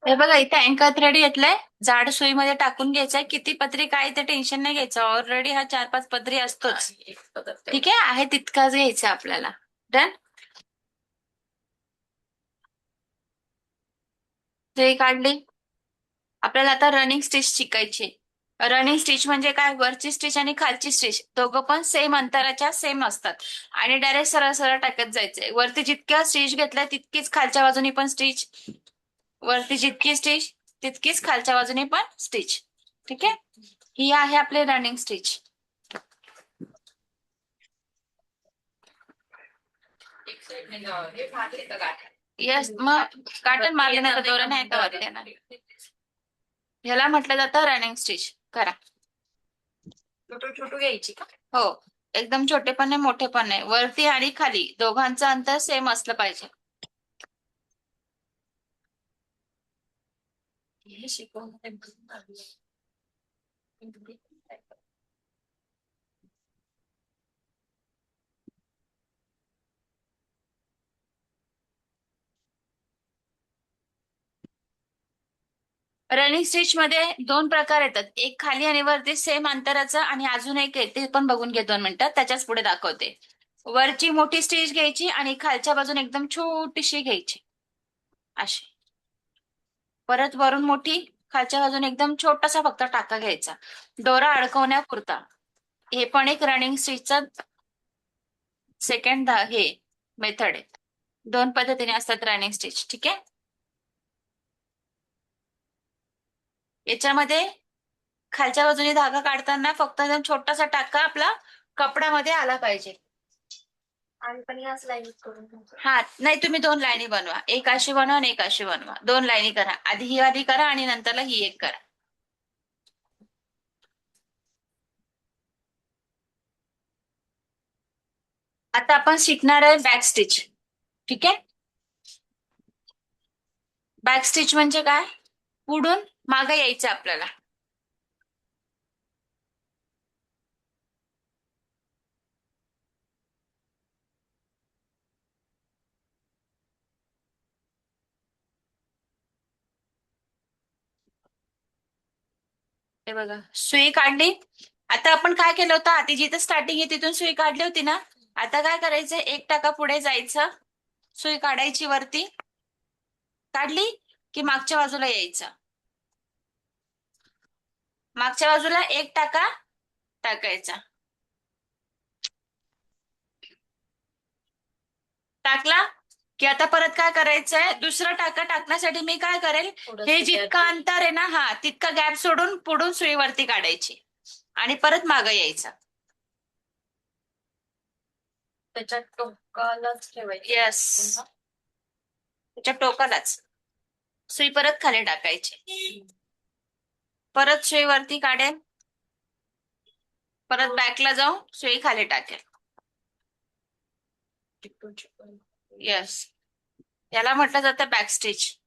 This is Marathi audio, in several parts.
हे बघा इथे अँकर थ्रेड घेतलाय, जाड सुईमध्ये टाकून घ्यायचंय. किती पत्री काय ते टेन्शन नाही घ्यायचं, ऑलरेडी हा 4-5 पत्री असतोच. ठीक आहे तितकाच घ्यायचा आपल्याला. डन. सुई काढली. आपल्याला आता रनिंग स्टिच शिकायची. रनिंग स्टिच म्हणजे काय, वरची स्टिच आणि खालची स्टिच दोघं पण सेम अंतराच्या सेम असतात आणि डायरेक्ट सरळ सरळ टाकत जायचंय. वरती जितक्या स्टिच घेतल्या तितकीच खालच्या बाजूनी पण स्टिच, वरती जितकी स्टिच तितकीच खालच्या बाजूने पण स्टिच. ठीक आहे, ही आहे आपली रनिंग स्टिच. येस, मग काटन मारले नाही तर दोरा नाही का वरती येणार. ह्याला म्हटलं जातं रनिंग स्टिच. करा. छोटू छोटू घ्यायची का? हो, एकदम छोटे पण नाही मोठे पण नाही, वरती आणि खाली दोघांचं अंतर सेम असलं पाहिजे. हे शिकवून रनिंग स्टिच मध्ये दोन प्रकार येतात, एक खाली आणि वरती सेम अंतराचं, आणि अजून एक आहे ते पण बघून घे 2 मिनिटात, त्याच्याच पुढे दाखवते. वरची मोठी स्टिच घ्यायची आणि खालच्या बाजून एकदम छोटीशी घ्यायची अशी. परत वरून मोठी, खालच्या बाजून एकदम छोटासा फक्त टाका घ्यायचा, दोरा अडकवण्यापुरता. हे पण एक रनिंग स्टिचचा सेकंड हे मेथड आहे. दोन पद्धतीने असतात रनिंग स्टिच. ठीक आहे, याच्यामध्ये खालच्या बाजूने धागा काढताना फक्त एकदम छोटासा टाका आपला कपड्यामध्ये आला पाहिजे. आणि पण याच लाईनीत करून हा नाही, तुम्ही 2 लाईनी बनवा, एक अशी बनवा आणि एक अशी बनवा. 2 लाईनी करा, आधी ही वाली करा आणि नंतरला ही एक करा. आता आपण शिकणार आहे बॅक स्टिच. ठीक आहे, बॅक स्टिच म्हणजे काय, पुढून मागे यायचं आपल्याला. हे बघा सुई काढली. आता आपण काय केलं होतं, आधी जिथं स्टार्टिंग आहे तिथून सुई काढली होती ना. आता काय करायचं, एक टाका पुढे जायचं, सुई काढायची वरती, काढली की मागच्या बाजूला यायचं, मागच्या बाजूला एक टाका टाकायचा, टाकला की आता परत काय करायचंय, दुसरा टाका टाकण्यासाठी मी काय करेल, हे जितकं अंतर आहे ना, हा तितका गॅप सोडून पुढून सुईवरती काढायची आणि परत मागं यायचं. त्याच्या टोकालाच ठेवायची. येस, त्याच्या टोकालाच सुई परत खाली टाकायची, परत सुई वरती काढेल, परत बॅकला जाऊन सुई खाली टाकेल. येस, याला म्हटलं जातं बॅक स्टिच.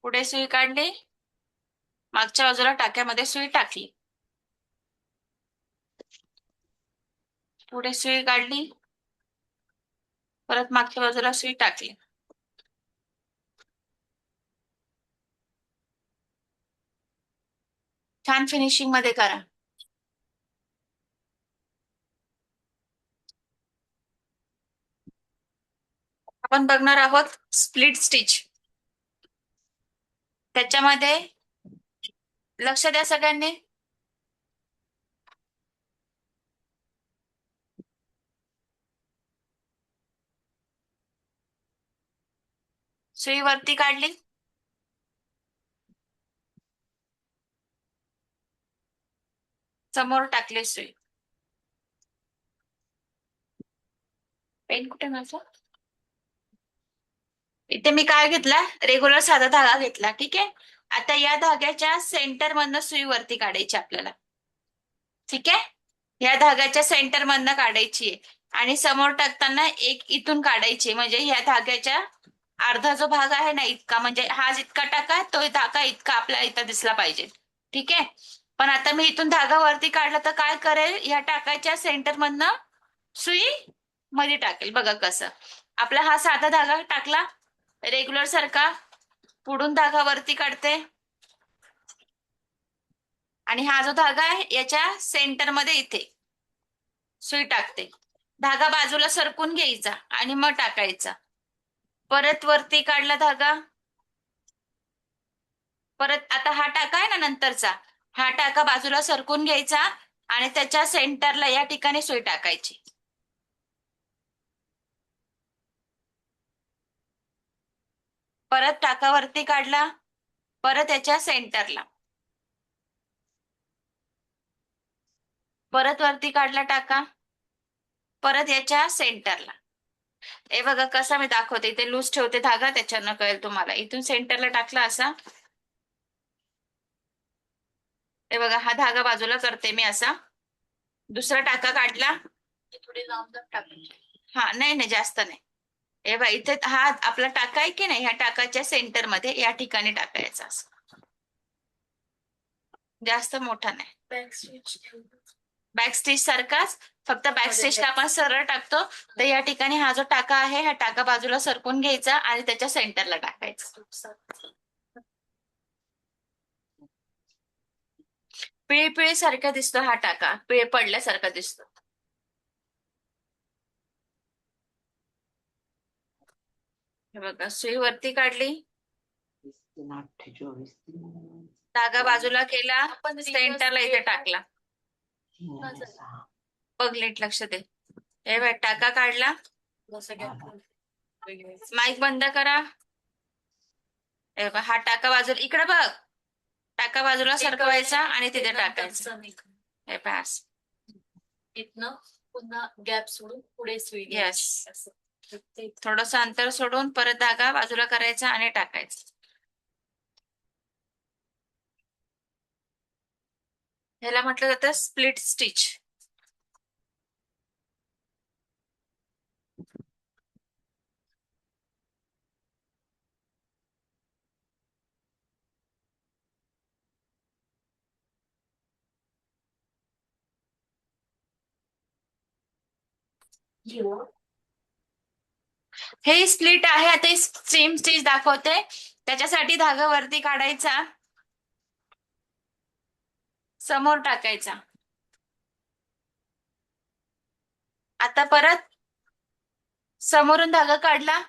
पुढे सुई काढली, मागच्या बाजूला टाक्यामध्ये सुई टाकली, पुढे सुई काढली, परत मागच्या बाजूला सुई टाकली. छान फिनिशिंग मध्ये करा. आपण बघणार आहोत स्प्लिट स्टिच. त्याच्यामध्ये लक्ष द्या सगळ्यांनी. सुई वरती काढली, समोर टाकली सुई. पेन कुठे माझा, इथे मी काय घेतला, रेग्युलर साधा धागा घेतला. ठीक आहे, आता या धाग्याच्या सेंटर मधनं सुई वरती काढायची आपल्याला. ठीक आहे, या धाग्याच्या सेंटर मधनं काढायची आहे. आणि समोर टाकताना एक इथून काढायची, म्हणजे ह्या धाग्याच्या अर्धा जो भाग आहे ना इतका, म्हणजे हा जितका टाका तो धागा इतका आपल्याला इथं दिसला पाहिजे. ठीक आहे. पण आता मी इथून धागा वरती काढला तर काय करेल, ह्या टाकाच्या सेंटर मधनं सुई मध्ये टाकेल. बघा कसं. आपला हा साधा धागा टाकला रेग्युलर सारखा, पुढून धागा वरती काढते आणि हा जो धागा आहे याच्या सेंटर मध्ये इथे सुई टाकते. धागा बाजूला सरकून घ्यायचा आणि मग टाकायचा. परत वरती काढला धागा. परत आता हा टाका आहे ना नंतरचा, हा टाका बाजूला सरकून घ्यायचा आणि त्याच्या सेंटरला या ठिकाणी सुई टाकायची. परत टाका वरती काढला, परत याच्या सेंटरला, परत वरती काढला टाका, परत याच्या सेंटरला. हे बघा कसा मी दाखवते, इथे लूज ठेवते धागा, त्याच्यानं कळेल तुम्हाला. इथून सेंटरला टाकला असा, हे बघा हा धागा बाजूला करते मी असा. दुसरा टाका काढला, थोडी लांब टाकायची. हा नाही नाही जास्त नाही. हे बघा इथे हा आपला टाका आहे की नाही, ह्या टाकाच्या सेंटर मध्ये या ठिकाणी टाकायचा असं. जास्त मोठा नाही. बॅक स्टिच सारखाच, फक्त बॅक स्टिचला आपण सरळ टाकतो. तर या ठिकाणी हा जो टाका आहे, हा टाका बाजूला सरकून घ्यायचा आणि त्याच्या सेंटरला टाकायचा. पिळी पिळी सारखा दिसतो हा टाका, पिळ पडल्यासारखा दिसतो. हे बघा सुई वरती काढली, धागा बाजूला केला, सेंटरला इथे टाकला. बघ नीट लक्ष दे. हे बघ टाका काढला, माईक बंद करा. हे बघ हा टाका बाजूला, इकडे बघ, टाका बाजूला सरकवायचा आणि तिथे टाकायचं. हे पास इथनं पुन्हा गॅप सोडून पुढे सुई. यस. थोडस अंतर सोडून परत धागा बाजूला करायचा आणि टाकायचा. ह्याला म्हटलं जातं स्प्लिट स्टिच. हे स्प्लिट आहे. आता सेम स्टिच दाखवते. त्याच्यासाठी धागा वरती काढायचा, समोर टाकायचा. आता परत समोरून धागा काढला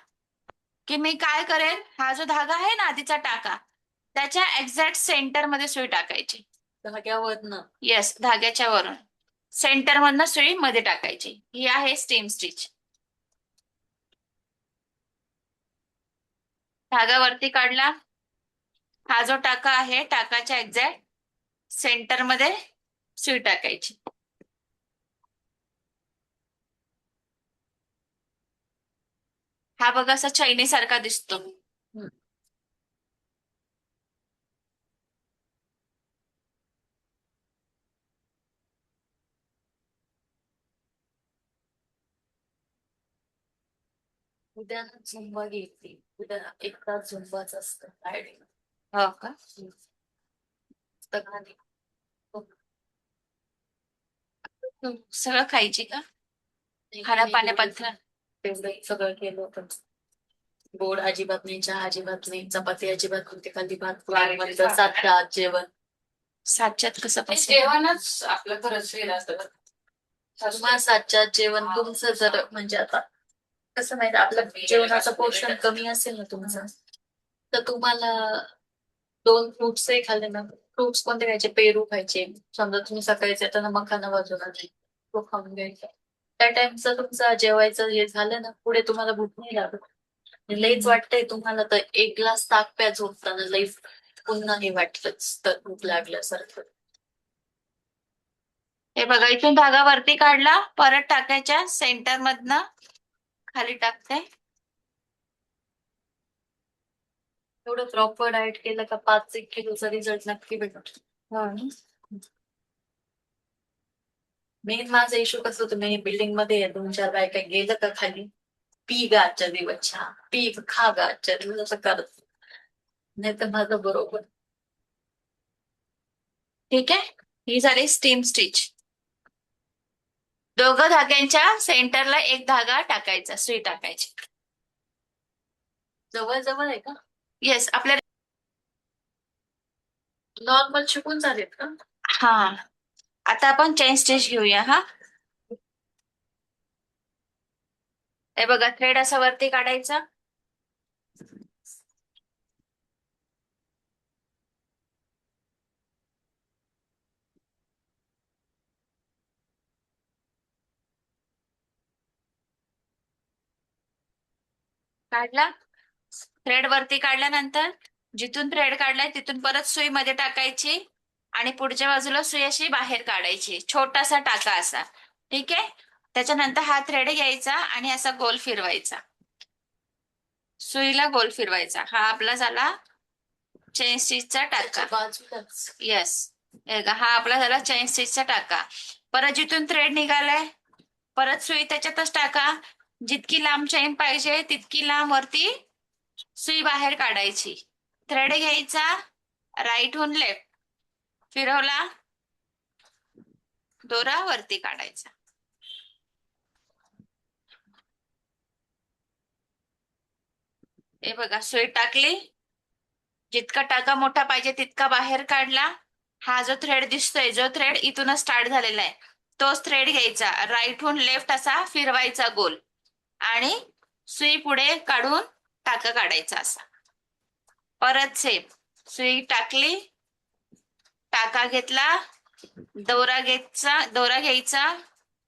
की मी काय करेन, हा जो धागा आहे ना आधीचा टाका, त्याच्या एक्झॅक्ट सेंटर मध्ये सुई टाकायची. धाग्यावरनं. येस, धाग्याच्या वरून सेंटर मधनं सुई मध्ये टाकायची. ही आहे स्टीम स्टिच. धागा वरती काढला, हा जो टाका आहे टाकाच्या एक्झॅक्ट सेंटर मध्ये सुई टाकायची. हा बघा असा चैनी सारखा दिसतो. उद्या झुंबा घेतली, उद्या एक तास झुंबाच असतं. हो का. सगळं खायची का, खाण्या पाण्यापात्र तेवढं सगळं केलं होतं. गोड अजिबात नाही, चहा अजिबात नाही, चपाती अजिबात नव्हती खाल्ली, भात सात जेवण. सातच्यात कसं पण जेवणच आपलं खरंच वेळ असतं. तुम्हाला सातच्यात जेवण तुमचं जर म्हणजे आता कसं माहिती, आपलं जेवणाचं पोर्शन कमी असेल ना तुमचं, तर तुम्हाला 2 फ्रुट्स खाल्ले ना. फ्रुट्स कोणते खायचे, पेरू खायचे. समजा तुम्ही सकाळी येताना मखाना बाजूला तो खाऊन घ्यायचा. त्या टाइमचं तुमचं जेवायचं हे झालं ना, पुढे तुम्हाला भूक नाही लागत. लईच वाटतंय तुम्हाला तर एक ग्लास ताक प्या झोपताना, लई पुन्हा हे वाटलंच तर भूक लागल्यासारखं. हे बघा इथून धागा वरती काढला, परत टाकायच्या सेंटर मधनं खाली टाकते. एवढं प्रॉपर डाएट केलं का 5-1 किलोचा रिझल्ट नक्की भेटतो. मेन माझा इशू कसं होतं, मी बिल्डिंग मध्ये 2-4 बायका गेलं का खाली, पी ग आजच्या दिवस चहा, पी खा ग आजच्या दिवस, असं करत नाही तर माझं बरोबर. ठीक आहे. ही झाली स्टीम स्टिच. दोघं धाग्यांच्या सेंटरला एक धागा टाकायचा, सुई टाकायची. जवळ जवळ आहे का? येस, आपल्या नॉर्मल शिकून झालेत का? हा. आता आपण चेन स्टिच घेऊया हा. हे बघा, थ्रेड असा वरती काढायचा. काढला. थ्रेड वरती काढल्यानंतर जिथून थ्रेड काढलाय तिथून परत सुई मध्ये टाकायची आणि पुढच्या बाजूला सुई अशी बाहेर काढायची, छोटासा टाका असा. ठीक आहे. त्याच्यानंतर हा थ्रेड घ्यायचा आणि असा गोल फिरवायचा, सुईला गोल फिरवायचा. हा आपला झाला चेन स्टिचचा टाका. बाजूलाच. येस. हा आपला झाला चेन स्टिचचा टाका. परत जिथून थ्रेड निघालाय परत सुई त्याच्यातच टाका. जितकी लांब चेन पाहिजे तितकी लांब वरती सुई बाहेर काढायची. थ्रेड घ्यायचा, राईटहून लेफ्ट फिरवला, दोरा वरती काढायचा. हे बघा, सुई टाकली, जितका टाका मोठा पाहिजे तितका बाहेर काढला. हा जो थ्रेड दिसतोय, जो थ्रेड इथूनच स्टार्ट झालेला आहे, तोच थ्रेड घ्यायचा, राईटहून लेफ्ट असा फिरवायचा गोल आणि सुई पुढे काढून टाका काढायचा असा. परत सेम, सुई टाकली, टाका घेतला, दोरा घ्यायचा,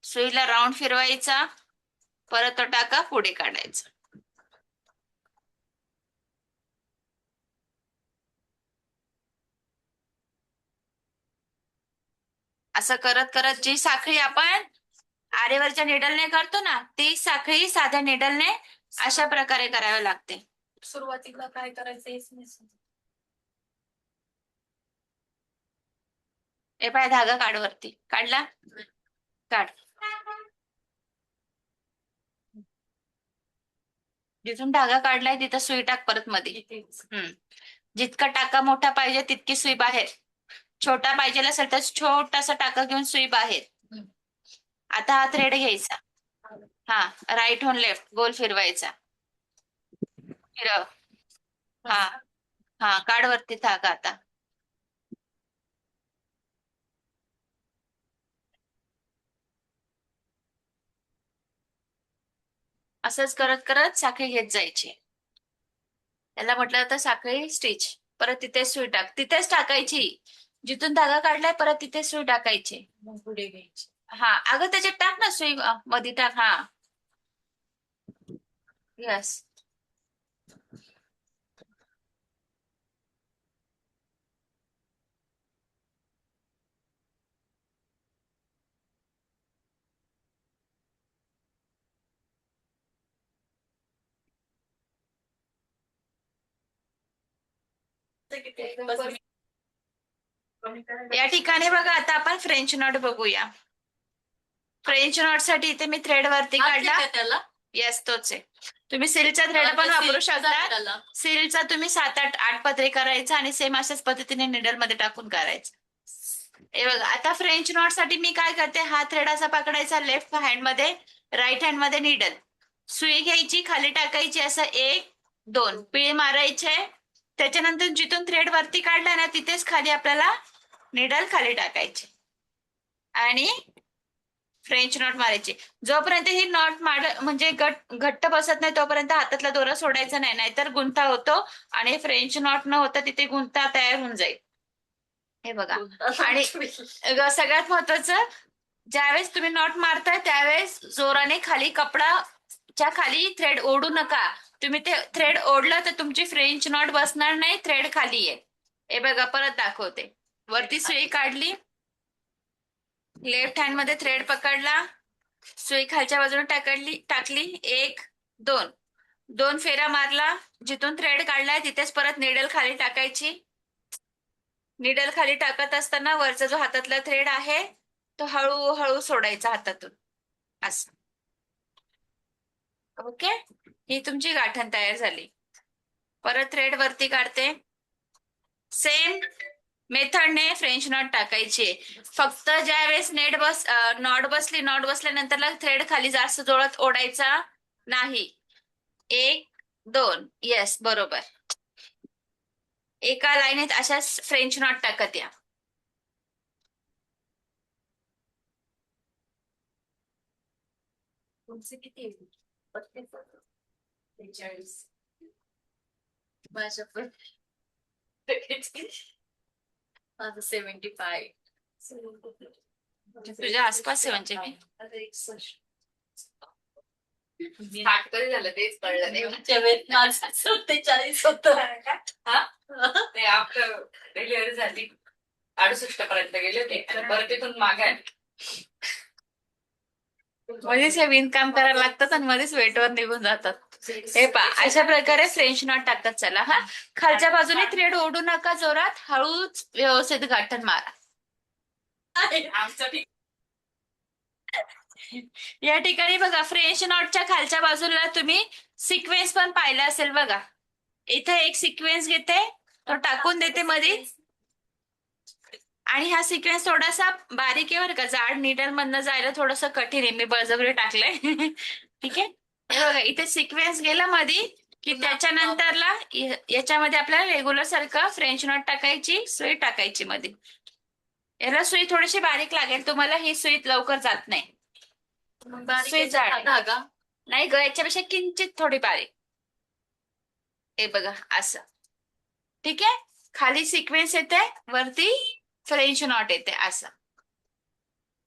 सुईला राऊंड फिरवायचा, परत तो टाका पुढे काढायचा. असं करत करत जी साखळी आपण आरेवरच्या निडलने करतो ना, ती साखळी साध्या निडलने अशा प्रकारे करावी लागते. सुरुवातीला काय करायचं हेच नाही समजत. हे पाय, धागा काढ वरती. काढला. काढ. जिथून धागा काढलाय तिथं सुई टाक परत मध्ये. इथेच. जितका टाका मोठा पाहिजे तितकी सुई बाहेर, छोटा पाहिजे असेल तर छोटासा टाका घेऊन सुई बाहेर. आता हा थ्रेड घ्यायचा, हा राईट होन लेफ्ट गोल फिरवायचा, फिरव. हा. हा, काढ वरती धागा आता. असंच करत करत साखळी घेत जायची. त्याला म्हटलं जातं साखळी स्टिच. परत तिथे सुई टाक, तिथेच टाकायची जिथून धागा काढलाय, परत तिथे सुई टाकायची. मग पुढे घ्यायची. हा, अगं त्याच्यात टाक ना सुई, मध्ये टाक. हा. यस. या ठिकाणी बघा, आता आपण फ्रेंच नॉट बघूया. फ्रेंच नॉट साठी इथे मी थ्रेड वरती काढला. त्याला येस, तोच आहे. तुम्ही सिल्कचा थ्रेड पण वापरू शकता. सिल्कचा तुम्ही 7-8 पदरी करायचा आणि सेम अशाच पद्धतीने निडल मध्ये टाकून करायचं. हे बघा, आता फ्रेंच नॉट साठी मी काय करते, हा थ्रेड असा पकडायचा लेफ्ट हँड मध्ये, राईट हँड मध्ये निडल, सुई घ्यायची, खाली टाकायची, असं 1-2 पिळे मारायचे. त्याच्यानंतर जिथून थ्रेड वरती काढला ना तिथेच खाली आपल्याला निडल खाली टाकायची आणि फ्रेंच नॉट मारायची. जोपर्यंत ही नॉट म्हणजे घट्ट बसत नाही तोपर्यंत हातातला दोरा सोडायचा नाही, नाहीतर गुंता होतो आणि फ्रेंच नॉट न होता तिथे गुंता तयार होऊन जाईल. हे बघा. आणि सगळ्यात महत्वाचं, ज्यावेळेस तुम्ही नॉट मारताय त्यावेळेस जोराने खाली कपडाच्या खाली थ्रेड ओढू नका. तुम्ही ते थ्रेड ओढलं तर तुमची फ्रेंच नॉट बसणार नाही, थ्रेड खाली आहे. हे बघा, परत दाखवते. वरती सुई काढली, लेफ्ट हँड मध्ये थ्रेड पकडला, सुई खालच्या बाजूने टाकली, 1-2 2 फेरा मारला, जिथून थ्रेड काढलाय तिथेच परत निडल खाली टाकायची. निडल खाली टाकत असताना वरचा जो हातातला थ्रेड आहे तो हळूहळू सोडायचा हातातून असं. ओके, ही तुमची गाठण तयार झाली. परत थ्रेड वरती काढते. सेम मेथडने फ्रेंच नॉट टाकायची. फक्त ज्या वेळेस नॉट बसल्यानंतर थ्रेड खाली जास्त जोरात ओढायचा नाही. 1 2 येस बरोबर. एका लाईनीत अशाच फ्रेंच नॉट टाकत या. तुमचे किती 43 माझ्या पण माझं 75. तुझ्या आसपास आहे म्हणजे मी. स्टार्ट कधी झालं तेच कळलं नाही. तुमच्या वेळेत माझं 47 होत. ते आपलं डिलिव्हरी झाली 68 पर्यंत गेले होते आणि परत तिथून मागे आले. मध्येच हे विणकाम करायला लागतात आणि मध्येच वेटवर निघून जातात. हे पा अशा प्रकारे फ्रेंच नॉट टाकतात. चला हा, खालच्या बाजूने थ्रेड ओढू नका जोरात, हळूच व्यवस्थित गाठण मारा. आमचं ठीक. या ठिकाणी बघा फ्रेंच नॉटच्या खालच्या बाजूला तुम्ही सिक्वेन्स पण पाहिला असेल बघा. इथे एक सिक्वेन्स घेते, तो टाकून देते मध्ये. आणि हा सिक्वेन्स थोडासा बारीक आहे बरं का, जाड नीडल मधनं जायला थोडस कठीण आहे, मी बळजबरी टाकलंय. ठीक आहे, हे बघा इथे सिक्वेन्स गेला मध्ये की त्याच्यानंतरला याच्यामध्ये आपल्याला रेग्युलर सारखं फ्रेंच नॉट टाकायची, सुई टाकायची मध्ये. याला सुई थोडीशी बारीक लागेल तुम्हाला, ही सुई लवकर जात नाही. सुई जाड धागा नाही ग, याच्यापेक्षा किंचित थोडी बारीक. हे बघा असं. ठीक आहे, खाली सिक्वेन्स येते, वरती फ्रेंच नॉट येते असं.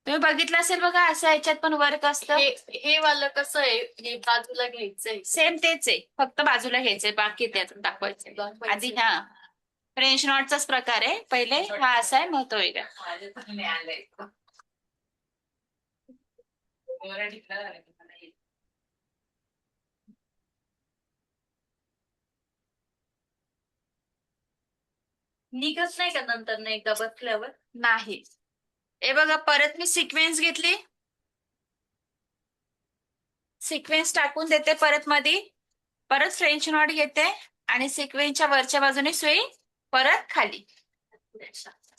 तुम्ही बघितलं असेल बघा, असं याच्यात पण वर्क असतं. हे वाला कसं आहे, हे बाजूला घ्यायचंय. सेम तेच आहे, फक्त बाजूला घ्यायचंय, बाकी त्यातून दाखवायचंय. आधी हा फ्रेंच नॉटचाच प्रकार आहे. पहिले हा असा आहे, मग तो वेगळा. माझ्या पण नाही आलंय. मराठीतला झालं की मला येत. निघत नाही का नंतर ना एकदा बसल्यावर? नाही. हे बघा परत मी सिक्वेन्स घेतली, सिक्वेन्स टाकून देते परत मध्ये, परत फ्रेंच नॉट घेते आणि सिक्वेन्सच्या वरच्या बाजूने सुई परत खाली,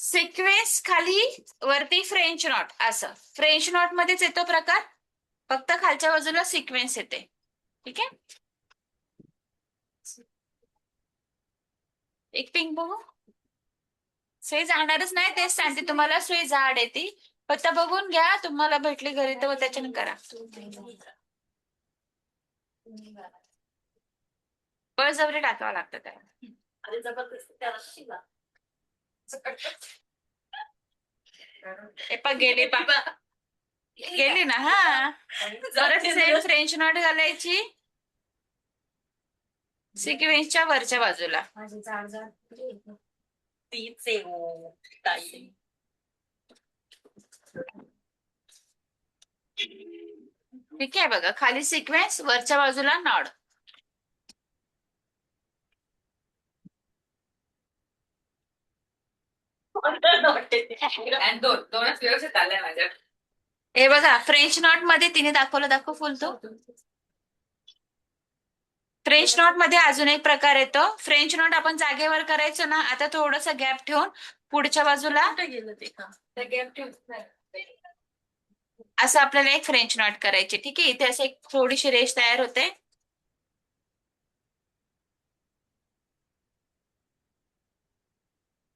सिक्वेन्स खाली वरती फ्रेंच नॉट असं. फ्रेंच नॉट मध्येच येतो प्रकार, फक्त खालच्या बाजूला सिक्वेन्स येते. ठीक आहे, एक पिंक बघू. सुई जाणारच नाही, तेच सांगते तुम्हाला, सुई जाड येते. फक्त बघून घ्या, तुम्हाला भेटली घरी तर त्याच्याने करा. बळजबरी टाकावं लागतं त्याला. अरे जबरदस्ती त्याला शिवा. हे पण गेली पा, गेली ना. हा, परत सेम फ्रेंच नॉट घालायची सिक्वेन्सच्या वरच्या बाजूला. तीच आहे हो ताई. ठीक आहे बघा, खाली सिक्वेन्स, वरच्या बाजूला नॉड. आणि दोनच व्यवस्थित आलंय माझ्या. हे बघा फ्रेंच नॉट मध्ये तिने दाखवलं, दाखव फुल तो. फ्रेंच नॉट मध्ये अजून एक प्रकार येतो. फ्रेंच नॉट आपण जागेवर करायचो ना, आता थोडस गॅप ठेवून पुढच्या बाजूला कुठे गेलं ते का? त्या गॅप ठेवून असं आपल्याला एक फ्रेंच नॉट करायची. ठीक आहे, इथे असं एक थोडीशी रेष तयार होते.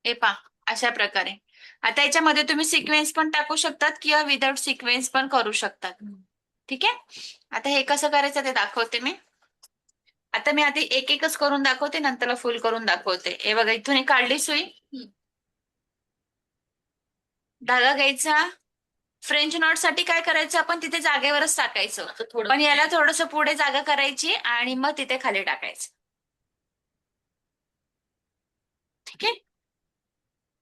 हे पा अशा प्रकारे. आता याच्यामध्ये तुम्ही सिक्वेन्स पण टाकू शकतात किंवा विदाउट सिक्वेन्स पण करू शकतात. ठीक आहे, आता हे कसं करायचं ते दाखवते मी. आता मी आधी एक एकच करून दाखवते, नंतर फुल करून दाखवते. हे बघा, इथून एक काढली सुई, धागा घ्यायचा. फ्रेंच नॉट साठी काय करायचं, आपण तिथे जागेवरच टाकायचं, पण याला थोडस पुढे जागा करायची आणि मग तिथे खाली टाकायचं. ठीक आहे,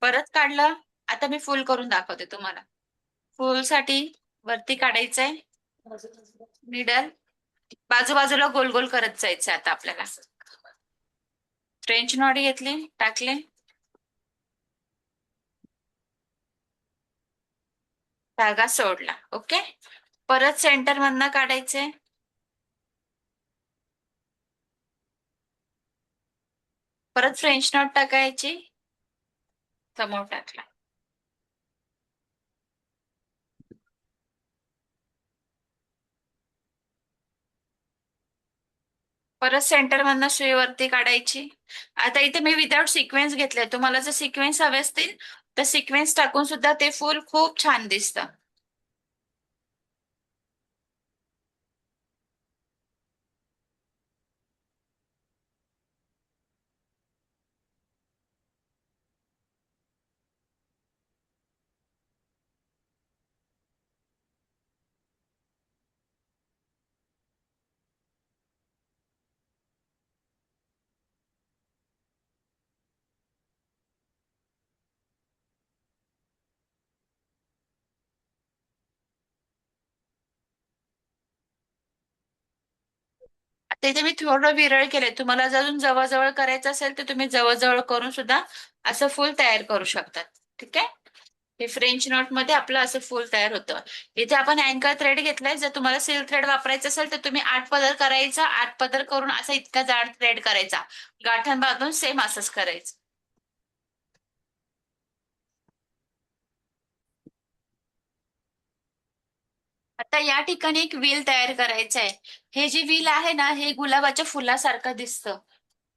परत काढलं. आता मी फुल करून दाखवते तुम्हाला. फुल साठी वरती काढायचंय निडल, बाजूबाजूला गोल गोल करत जायचं. आता आपल्याला फ्रेंच नॉट घेतली, टाकले, धागा सोडला. ओके. परत सेंटर मधनं काढायचे. परत फ्रेंच नॉट टाकायची. समोर टाकला. परत सेंटर मधनं सुई वरती काढायची. आता इथे मी विदाउट सिक्वेन्स घेतलंय. तुम्हाला जर सिक्वेन्स हवे असतील तर सिक्वेन्स टाकून सुद्धा ते फुल खूप छान दिसतं. आता इथे मी थोडं विरळ केलंय. तुम्हाला जर अजून जवळजवळ करायचं असेल तर तुम्ही जवळजवळ करून सुद्धा असं फुल तयार करू शकतात. ठीक आहे. हे फ्रेंच नॉट मध्ये आपलं असं फुल तयार होतं. इथे आपण अँकर थ्रेड घेतलाय. जर तुम्हाला सिल्क थ्रेड वापरायचं असेल तर तुम्ही 8 पदर करायचा. 8 पदर करून असा इतका जाड थ्रेड करायचा. गाठण बांधून सेम असंच करायचं. आता या ठिकाणी एक व्हील तयार करायचं आहे. हे जे व्हील आहे ना हे गुलाबाच्या फुलासारखं दिसतं.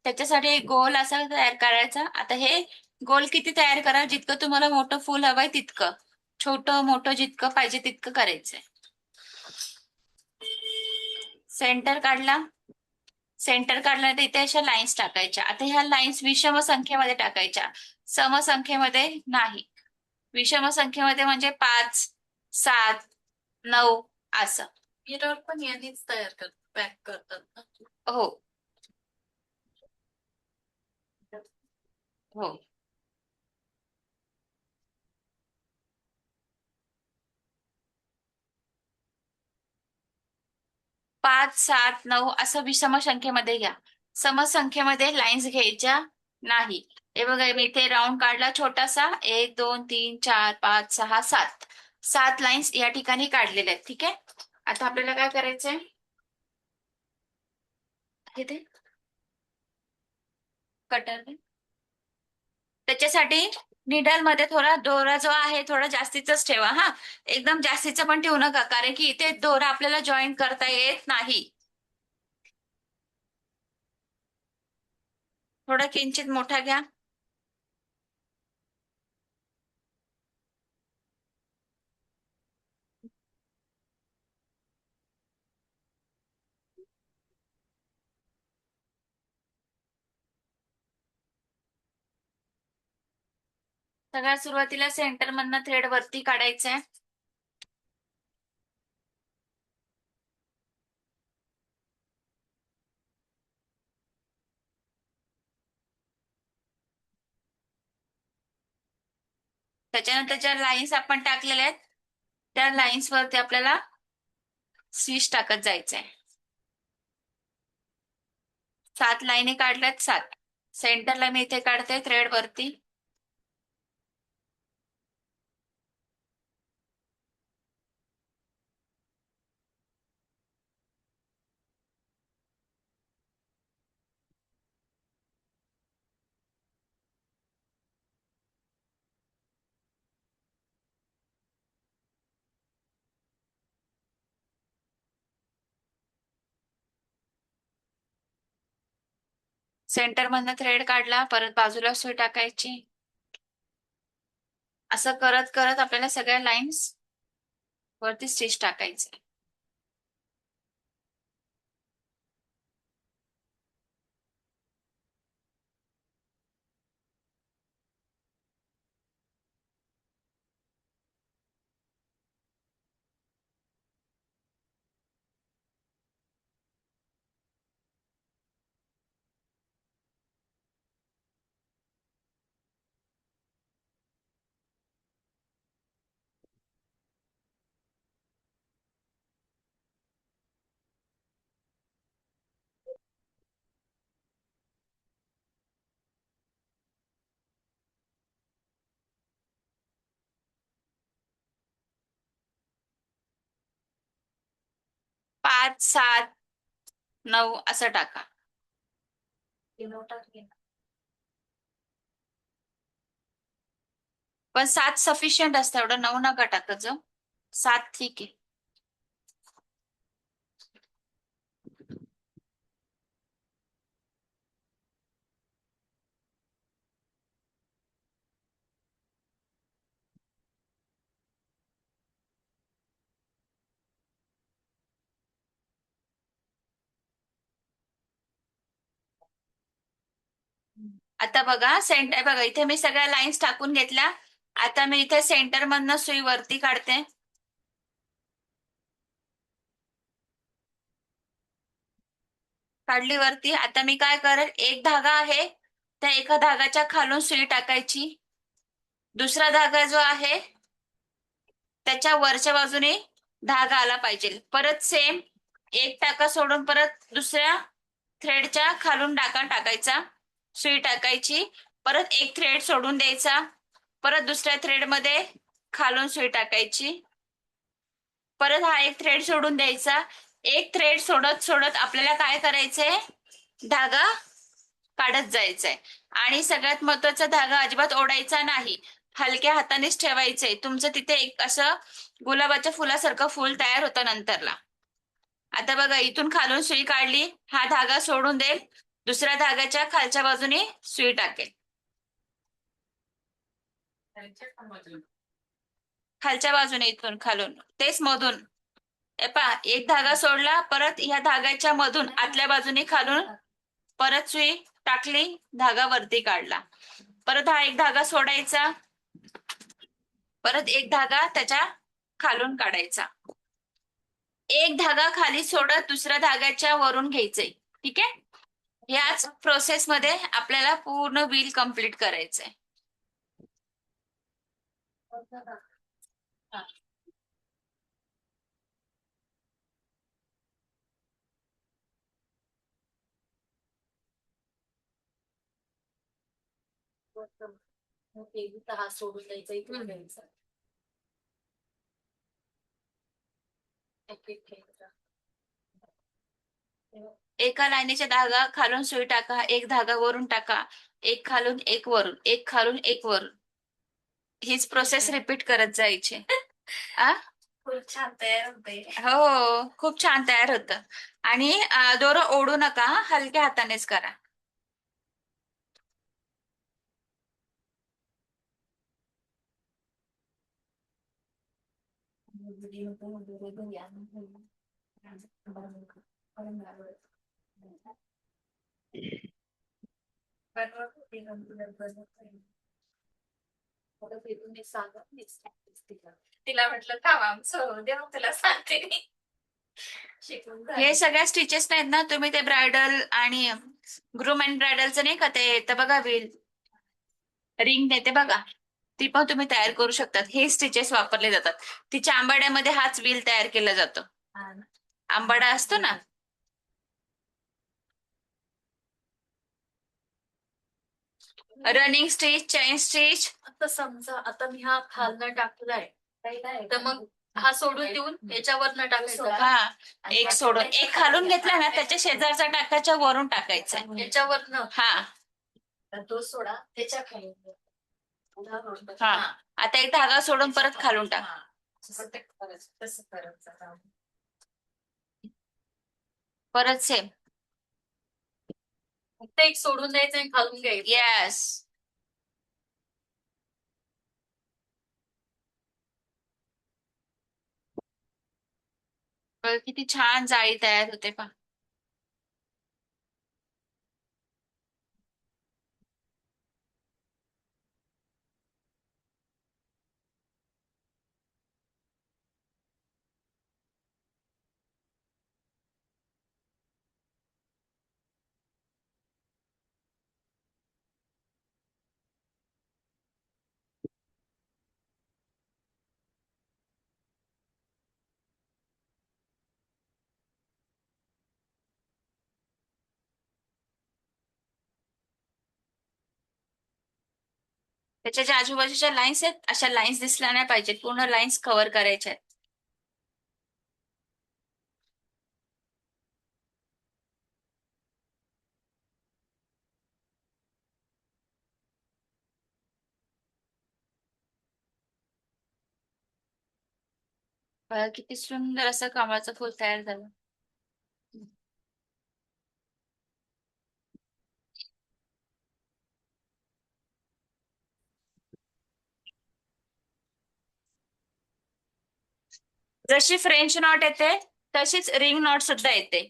त्याच्यासाठी एक गोल असा तयार करायचा. आता हे गोल किती तयार करा, जितकं तुम्हाला मोठं फुल हवंय तितकं. छोटं मोठं जितकं पाहिजे तितकं करायचंय. सेंटर काढला. सेंटर काढल्यानंतर इथे अशा लाईन्स टाकायच्या. आता ह्या लाईन्स विषम संख्येमध्ये टाकायच्या, समसंख्येमध्ये नाही. विषम संख्येमध्ये म्हणजे 5, 7, 9 असं. मिरर पण यांनीच तयार करतात, पॅक करतात ना. हो. हो. 5, 7, 9 असं विषम संख्येमध्ये घ्या. समसंख्येमध्ये लाईन्स घ्यायच्या नाही. हे बघा मी इथे राऊंड काढला छोटासा. 1, 2, 3, 4, 5, 6, 7. 7 लाईन्स या ठिकाणी काढलेल्या आहेत. ठीक आहे. आता आपल्याला काय करायचंय, इथे कटर. त्याच्यासाठी निडल मध्ये थोडा दोरा जो आहे थोडा जास्तीचाच ठेवा हा. एकदम जास्तीचा पण ठेवू नका, कारण की इथे दोरा आपल्याला जॉईन करता येत नाही. थोडा किंचित मोठा घ्या. सगळ्यात सुरुवातीला सेंटर मधनं थ्रेड वरती काढायचंय. त्याच्यानंतर ज्या लाईन्स आपण टाकलेल्या आहेत त्या लाईन्स वरती आपल्याला स्विच टाकत जायचंय. 7 लाईनी काढल्यात. 7 सेंटरला मी इथे काढते थ्रेड वरती. सेंटर मधनं थ्रेड काढला. परत बाजूला सुई टाकायची. असं करत करत आपल्याला सगळ्या लाईन्स वरती स्टिच टाकायचे. 5, 7, 9 असं टाका. पण 7 सफिशियंट असतं, एवढं 9 नका टाकायचं. 7 ठीक आहे. आता बघा सेंटर, बघा इथे मी सगळ्या लाईन्स टाकून घेतल्या. आता मी इथे सेंटर मधनं सुई वरती काढते. काढली वरती. आता मी काय करेल, एक धागा आहे त्या एका धागाच्या खालून सुई टाकायची. दुसरा धागा जो आहे त्याच्या वरच्या बाजूने धागा आला पाहिजे. परत सेम एक टाका सोडून परत दुसऱ्या थ्रेडच्या खालून धागा टाकायचा, सुई टाकायची, परत एक थ्रेड सोडून द्यायचा, परत दुसऱ्या थ्रेड मध्ये खालून सुई टाकायची, परत हा एक थ्रेड सोडून द्यायचा. एक थ्रेड सोडत सोडत आपल्याला काय करायचंय, धागा काढत जायचंय. आणि सगळ्यात महत्वाचा, धागा अजिबात ओढायचा नाही, हलक्या हातानेच ठेवायचंय. तुमचं तिथे एक असं गुलाबाच्या फुलासारखं फुल तयार होतं नंतरला. आता बघा इथून खालून सुई काढली, हा धागा सोडून देईल, दुसऱ्या धाग्याच्या खालच्या बाजूने सुई टाकेल. खालच्या बाजूने इथून खालून तेच मधून पहा, एक धागा सोडला, परत ह्या धाग्याच्या मधून आतल्या बाजूने खालून परत सुई टाकली, धागा वरती काढला, परत हा एक धागा सोडायचा, परत एक धागा त्याच्या खालून काढायचा, एक धागा खाली सोडत दुसऱ्या धाग्याच्या वरून घ्यायचंय. ठीक आहे. याच प्रोसेस मध्ये आपल्याला पूर्ण व्हील कम्प्लीट करायचंय. हा सोडून द्यायचा, इथून घ्यायचा. एक एक घ्यायचा. एका लाईनीच्या धागा खालून सुई टाका, एक धागा वरून टाका, एक खालून एक वरून, एक खालून एक वरून. हीच प्रोसेस रिपीट करत जायची. आ खूप छान तयार होते. हो, खूप छान तयार होतं. आणि दोरं ओढू नका, हलक्या हातानेच करा. तिला म्हटलं थांब आमचं दे, मग तुला सांगते मी. शिकून झालं. हे सगळ्या स्टिचेस नाहीत ना, तुम्ही ते ब्रायडल आणि ग्रूम अँड ब्रायडलचं नाही का ते येतं बघा, व्हील रिंग देते बघा, ती पण तुम्ही तयार करू शकतात. हे स्टिचेस वापरले जातात. तिच्या आंबाड्यामध्ये हाच व्हील तयार केला जातो. हा ना. आंबाडा असतो ना, रनिंग स्टिच, चेन स्टिच. आता समजा आता मी हा खालनं टाकलाय, तर मग हा सोडून देऊन याच्यावरनं टाकायचा. हा, एक सोडून एक खालून घेतला ना, त्याच्या शेजारचा टाकायच्या वरून टाकायचा. याच्यावरनं हा तो सोडा, त्याच्या खाली. हा, आता एक धागा सोडून परत खालून टाक. तसं करायचं. परत सेम. फक्त एक सोडून द्यायचं आणि खालून घ्यायचं. येस. किती छान जाळी तयार होते पहा. त्याच्या ज्या आजूबाजूच्या लाईन्स आहेत, अशा लाईन्स दिसल्या नाही पाहिजेत, पूर्ण लाईन्स कव्हर करायच्या आहेत. बघा किती सुंदर असं कमळाचं फूल तयार झालं. जशी फ्रेंच नॉट येते तशीच रिंग नॉट सुद्धा येते.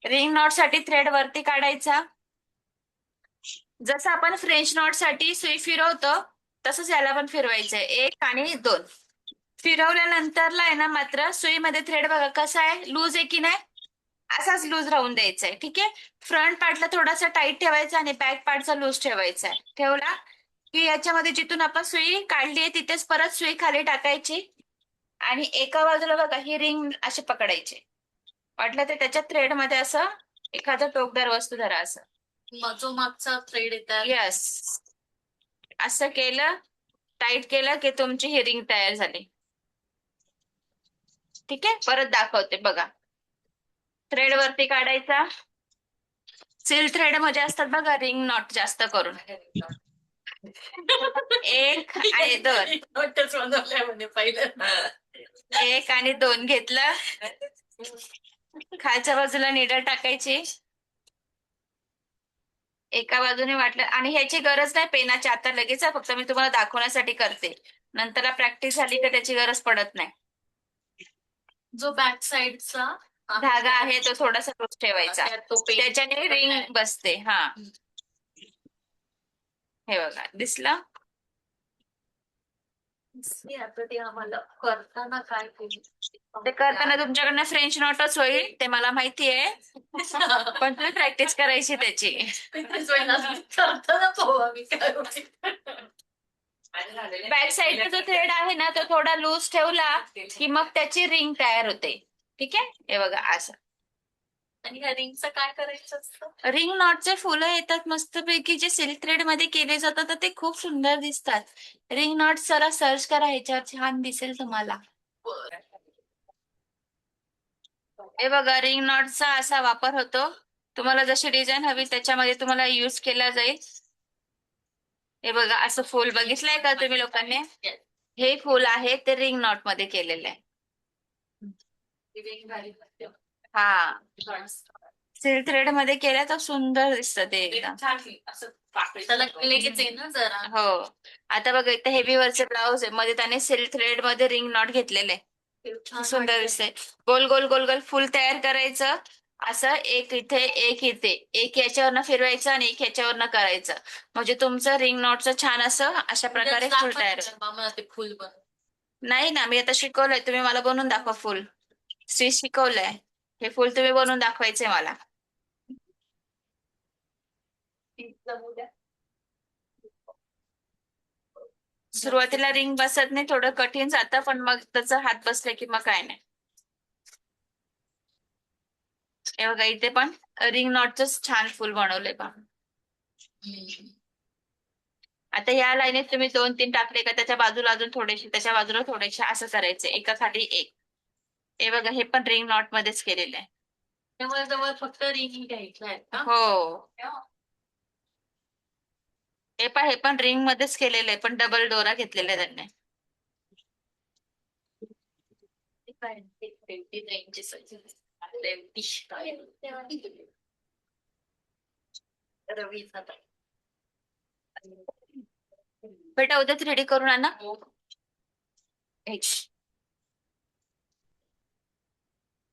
रिंग नॉट साठी थ्रेड वरती काढायचा. जसं आपण फ्रेंच नॉट साठी सुई फिरवतो तसंच याला पण फिरवायचंय. 1 आणि 2 फिरवल्यानंतरला आहे ना मात्र सुईमध्ये थ्रेड बघा कसा आहे, लूज आहे की नाही, असाच लूज राहून द्यायचा आहे. ठीक आहे. फ्रंट पार्टला थोडासा टाईट ठेवायचा आणि बॅक पार्टचा लूज ठेवायचा आहे. ठेवला की याच्यामध्ये जिथून आपण सुई काढली आहे तिथेच परत सुई खाली टाकायची आणि एका बाजूला बघा ही रिंग अशी पकडायची. वाटलं तर त्याच्या थ्रेड मध्ये असं एखादं टोकदार वस्तू धरा असं. जो मागचा थ्रेड येतात येस. असं केलं, टाईट केलं की तुमची ही रिंग तयार झाली. ठीक आहे. परत दाखवते बघा. थ्रेड वरती काढायचा. सिल्क थ्रेड मध्ये असतात बघा रिंग नॉट जास्त करून. 1 आणि 2. नोटच बनवलाय म्हणे पहिलं. 1 आणि 2 घेतलं. खालच्या बाजूला निडल टाकायची. एका बाजूने वाटलं आणि ह्याची गरज नाही पेनाची आता लगेच आहे, फक्त मी तुम्हाला दाखवण्यासाठी करते. नंतरला प्रॅक्टिस झाली तर त्याची गरज पडत नाही. जो बॅक साइडचा धागा आहे तो थोडासा लूज ठेवायचा. तो पेन त्याच्याने रिंग बसते. हा हे बघा दिसलं. आता ते आम्हाला करताना काय ते करताना तुमच्याकडनं फ्रेंच नॉटच होईल ते मला माहिती आहे, पण तुम्ही प्रॅक्टिस करायची त्याची. करताना पाहू आम्ही काय होईल. बॅक साईडचा जो थ्रेड आहे ना तो थोडा लूज ठेवला की मग त्याची रिंग तयार होते. ठीक आहे. हे बघा असं. आणि ह्या रिंगचं काय करायचं असतं? रिंग नॉटचे फुलं येतात मस्तपैकी जे सिल्क थ्रेड मध्ये केले जातात तर ते खूप सुंदर दिसतात. रिंग नॉट जरा सर्च करा ह्याच्यावर छान दिसेल तुम्हाला. हे बघा रिंग नॉटचा असा वापर होतो. तुम्हाला जशी डिझाईन हवी त्याच्यामध्ये तुम्हाला यूज केला जाईल. हे बघा असं फुल बघितलंय का तुम्ही लोकांनी? हे फुल आहे ते रिंग नॉट मध्ये केलेलं आहे. हा सिल्क थ्रेड मध्ये केलं तर सुंदर दिसतं ते एकदम. त्याला लगेच आहे ना जरा. हो. आता बघा इथे हेवी वरचे ब्लाऊज आहे मध्ये त्याने सिल्क थ्रेड मध्ये रिंग नॉट घेतलेले आहे. छान सुंदर वाटतंय. दिसतंय. गोल गोल गोल गोल फुल तयार करायचं. असं एक इथे एक इथे एक याच्यावरनं फिरवायचं आणि एक याच्यावरनं करायचं म्हणजे तुमचं रिंग नॉटचं छान असं अशा प्रकारे फुल तयार होतं. मला ते फुल बन नाही ना मी आता शिकवलंय तुम्ही मला बनवून दाखवा फुल. श्री शिकवलंय. हे फुल तुम्ही बनवून दाखवायचंय मला. सुरुवातीला रिंग बसत नाही थोडं कठीण जातं पण मग त्याचा हात बसले की मग काय नाही. हे बघा इथे पण रिंग नॉटच छान फुल बनवलंय पहा. आता या लाईनीत तुम्ही 2-3 टाकले का त्याच्या बाजूला अजून थोडेसे त्याच्या बाजूला थोडेसे असं करायचे एका खाली एक. हे बघा हे पण रिंग नॉट मध्येच केलेलं आहे. त्यामुळे जवळ फक्त रिंग घ्यायचं आहे का? हो. हे पण रिंग मध्येच केलेलं आहे पण डबल दोरा घेतलेला आहे त्यांनी. बेटा उद्याच रेडी करून आणा.